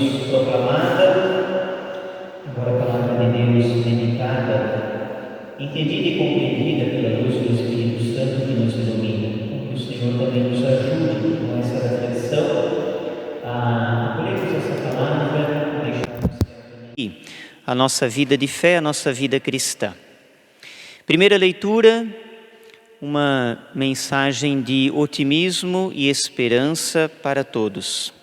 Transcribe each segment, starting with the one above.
Deus proclamada, agora a palavra de Deus meditada, entendida e compreendida pela luz do Espírito Santo que nos ilumina. Que o Senhor também nos ajude com essa reflexão a acolhermos essa palavra, deixarmos a nossa vida de fé, a nossa vida cristã. Primeira leitura, uma mensagem de otimismo e esperança para todos.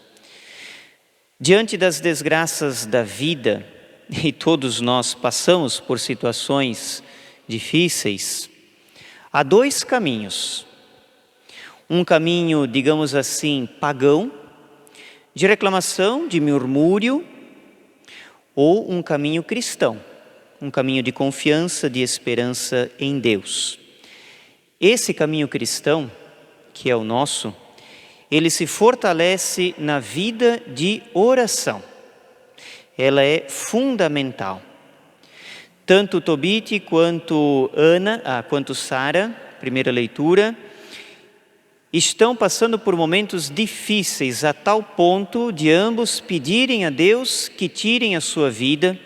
Diante das desgraças da vida, e todos nós passamos por situações difíceis, há dois caminhos. Um caminho, digamos assim, pagão, de reclamação, de murmúrio, ou um caminho cristão, um caminho de confiança, de esperança em Deus. Esse caminho cristão, que é o nosso, ele se fortalece na vida de oração. Ela é fundamental. Tanto Tobit quanto quanto Sara, primeira leitura, estão passando por momentos difíceis a tal ponto de ambos pedirem a Deus que tirem a sua vida,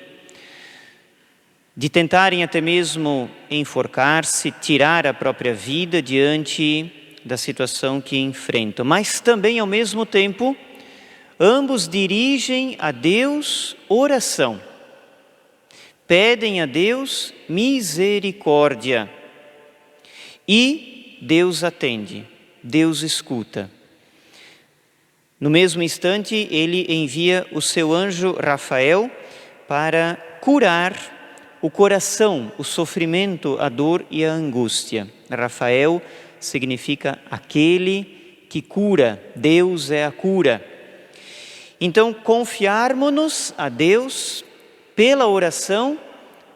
de tentarem até mesmo enforcar-se, tirar a própria vida diante da situação que enfrentam. Mas também, ao mesmo tempo, ambos dirigem a Deus oração. Pedem a Deus misericórdia. E Deus atende, Deus escuta. No mesmo instante, ele envia o seu anjo Rafael para curar o coração, o sofrimento, a dor e a angústia. Rafael significa aquele que cura, Deus é a cura. Então, confiarmos-nos a Deus pela oração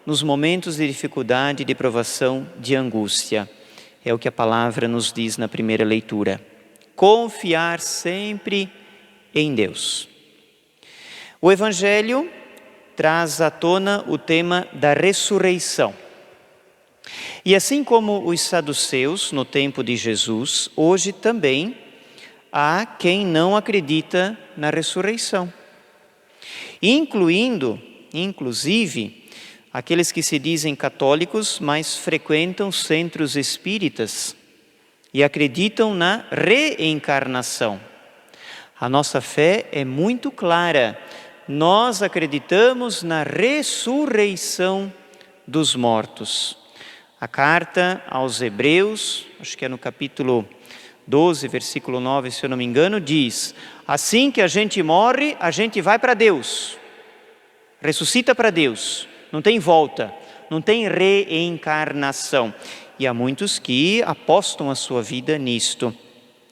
nos momentos de dificuldade, de provação, de angústia. É o que a palavra nos diz na primeira leitura. Confiar sempre em Deus. O Evangelho traz à tona o tema da ressurreição. E assim como os saduceus no tempo de Jesus, hoje também há quem não acredita na ressurreição. Inclusive, aqueles que se dizem católicos, mas frequentam centros espíritas e acreditam na reencarnação. A nossa fé é muito clara. Nós acreditamos na ressurreição dos mortos. A carta aos Hebreus, acho que é no capítulo 12, versículo 9, se eu não me engano, diz: assim que a gente morre, a gente vai para Deus, ressuscita para Deus, não tem volta, não tem reencarnação. E há muitos que apostam a sua vida nisto.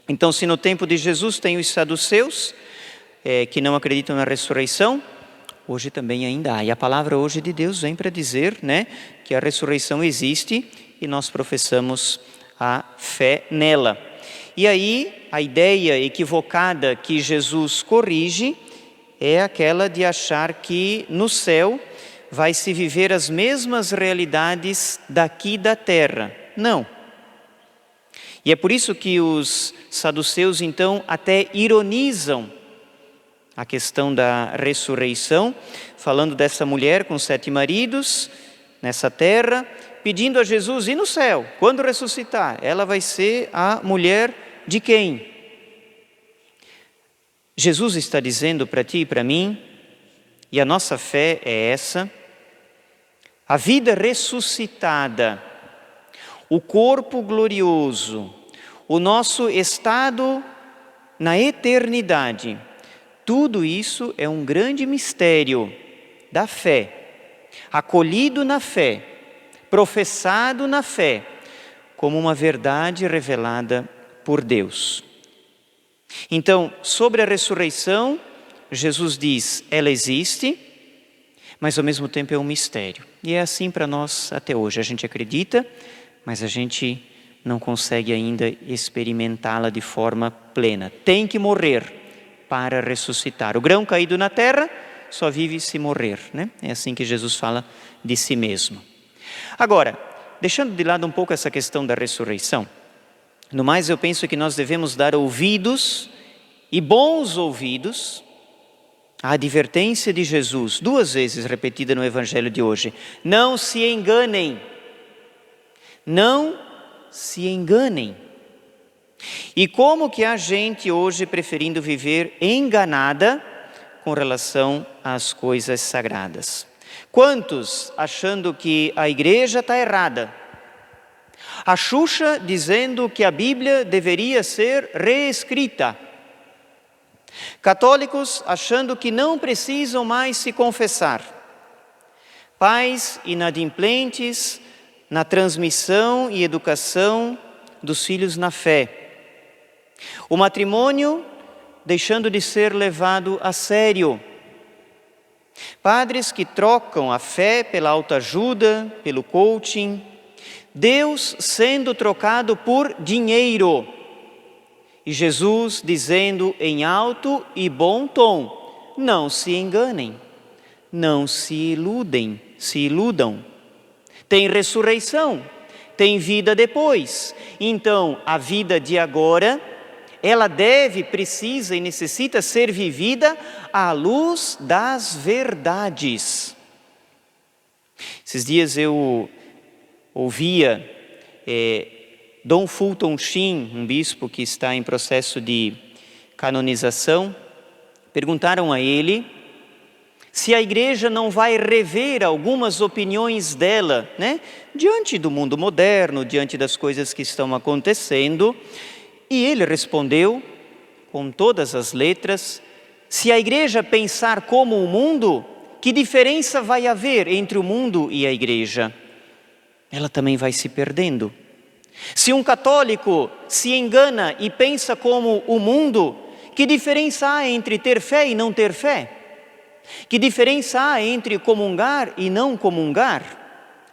Então, se no tempo de Jesus tem os saduceus, que não acreditam na ressurreição, hoje também ainda há. E a palavra hoje de Deus vem para dizer, que a ressurreição existe e nós professamos a fé nela. E aí, a ideia equivocada que Jesus corrige é aquela de achar que no céu vai se viver as mesmas realidades daqui da terra. Não. E é por isso que os saduceus, então, até ironizam a questão da ressurreição, falando dessa mulher com 7 maridos nessa terra, pedindo a Jesus, e no céu, quando ressuscitar, ela vai ser a mulher de quem? Jesus está dizendo para ti e para mim, e a nossa fé é essa: a vida ressuscitada, o corpo glorioso, o nosso estado na eternidade, tudo isso é um grande mistério da fé, acolhido na fé, professado na fé, como uma verdade revelada por Deus. Então, sobre a ressurreição, Jesus diz, ela existe, mas ao mesmo tempo é um mistério. E é assim para nós até hoje. A gente acredita, mas a gente não consegue ainda experimentá-la de forma plena. Tem que morrer para ressuscitar. O grão caído na terra só vive se morrer, É assim que Jesus fala de si mesmo. Agora, deixando de lado um pouco essa questão da ressurreição, no mais eu penso que nós devemos dar ouvidos, e bons ouvidos, A advertência de Jesus, 2 vezes repetida no Evangelho de hoje. Não se enganem. Não se enganem. E como que há gente hoje preferindo viver enganada com relação às coisas sagradas? Quantos achando que a igreja está errada? A Xuxa dizendo que a Bíblia deveria ser reescrita. Católicos achando que não precisam mais se confessar. Pais inadimplentes na transmissão e educação dos filhos na fé. O matrimônio deixando de ser levado a sério. Padres que trocam a fé pela autoajuda, pelo coaching. Deus sendo trocado por dinheiro. E Jesus dizendo em alto e bom tom: não se enganem, não se iludam. Tem ressurreição, tem vida depois. Então, a vida de agora, ela precisa e necessita ser vivida à luz das verdades. Esses dias eu ouvia Dom Fulton Sheen, um bispo que está em processo de canonização. Perguntaram a ele se a igreja não vai rever algumas opiniões dela, diante do mundo moderno, diante das coisas que estão acontecendo. E ele respondeu, com todas as letras: se a igreja pensar como o mundo, que diferença vai haver entre o mundo e a igreja? Ela também vai se perdendo. Se um católico se engana e pensa como o mundo, que diferença há entre ter fé e não ter fé? Que diferença há entre comungar e não comungar?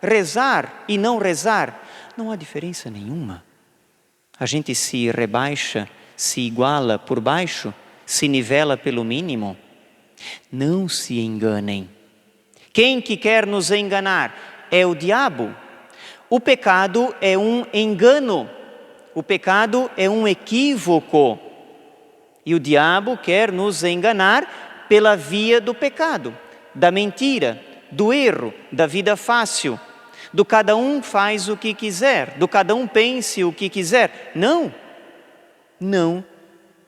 Rezar e não rezar? Não há diferença nenhuma. A gente se rebaixa, se iguala por baixo, se nivela pelo mínimo. Não se enganem. Quem que quer nos enganar? É o diabo. O pecado é um engano, o pecado é um equívoco. E o diabo quer nos enganar pela via do pecado, da mentira, do erro, da vida fácil, do cada um faz o que quiser, do cada um pense o que quiser. Não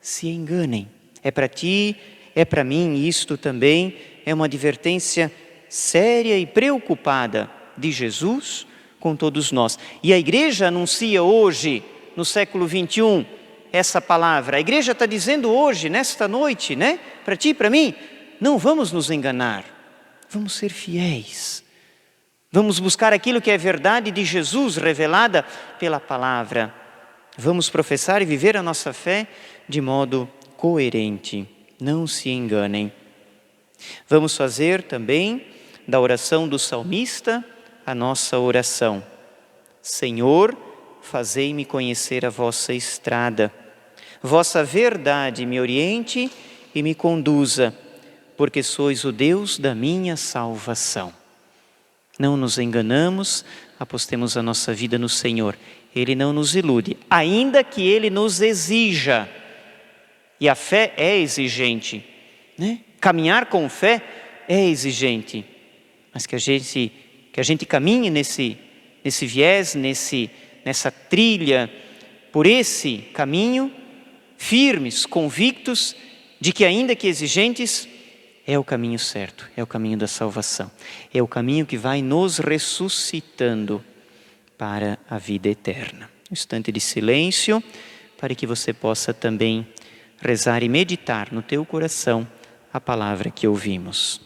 se enganem. É para ti, é para mim, isto também é uma advertência séria e preocupada de Jesus com todos nós. E a igreja anuncia hoje, no século 21, essa palavra. A igreja está dizendo hoje, nesta noite, para ti e para mim, não vamos nos enganar, vamos ser fiéis. Vamos buscar aquilo que é verdade de Jesus revelada pela palavra. Vamos professar e viver a nossa fé de modo coerente. Não se enganem. Vamos fazer também da oração do salmista a nossa oração. Senhor, fazei-me conhecer a vossa estrada. Vossa verdade me oriente e me conduza, porque sois o Deus da minha salvação. Não nos enganamos, apostemos a nossa vida no Senhor. Ele não nos ilude, ainda que Ele nos exija. E a fé é exigente, Caminhar com fé é exigente. Mas que a gente caminhe nesse viés, nessa trilha, por esse caminho, firmes, convictos de que, ainda que exigentes, é o caminho certo, é o caminho da salvação. É o caminho que vai nos ressuscitando para a vida eterna. Um instante de silêncio para que você possa também rezar e meditar no teu coração a palavra que ouvimos.